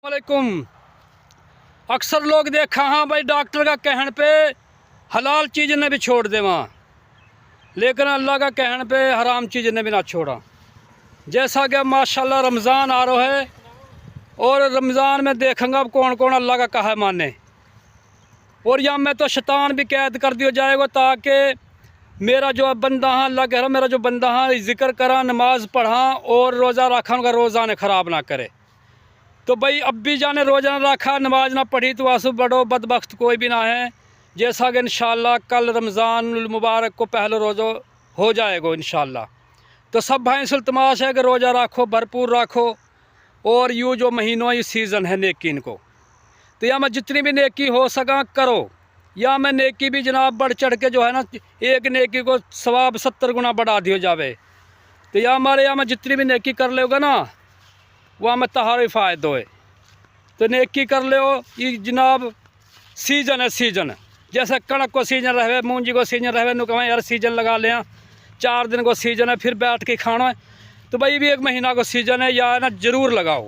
वालेकुम। अक्सर लोग देखा हाँ भाई डॉक्टर का कहने पे हलाल चीज़ ने भी छोड़ दे वहाँ, लेकिन अल्लाह का कहने पे हराम चीज़ ने भी ना छोड़ा। जैसा कि माशाल्लाह रमज़ान आ रहा है और रमज़ान में देखेंगे अब कौन कौन अल्लाह का कहा माने। और यहाँ में तो शैतान भी कैद कर दिया जाएगा ताकि मेरा जो बंदा हाँ अल्लाह कह रहा मेरा जो बंदा हाँ जिक्र करा, नमाज पढ़ा और रोज़ा रखा, उनका रोज़ा ने ख़राब ना करे। तो भाई अब भी जाने रोज़ा ना रखा, नमाज ना पढ़ी तो आंसू बड़ो बदबख्त कोई भी ना है। जैसा कि इंशाअल्लाह कल रमज़ान मुबारक को पहले रोज़ा हो जाएगा इंशाअल्लाह। तो सब भाई से इल्तिमास है कि रोज़ा रखो, भरपूर रखो और यूँ जो महीनों ये सीज़न है नेकी इनको, तो या मैं जितनी भी नेकी हो सका करो। या मैं नेकी भी जनाब बढ़ चढ़ के जो है ना एक नेकी को सवाब 70 गुना बढ़ा दिया जावे। तो या हमारे यहाँ में जितनी भी नेकी कर लेगा ना वह में तहार फ़ायदा है। तो नेकी कर लो ये जनाब सीजन है, सीजन जैसे कणक को सीजन रहे, मूंजी को सीजन रहे, नुकवा यार सीजन लगा लें, 4 दिन को सीजन है, फिर बैठ के खाना है। तो भाई भी 1 महीना को सीजन है या ना ज़रूर लगाओ।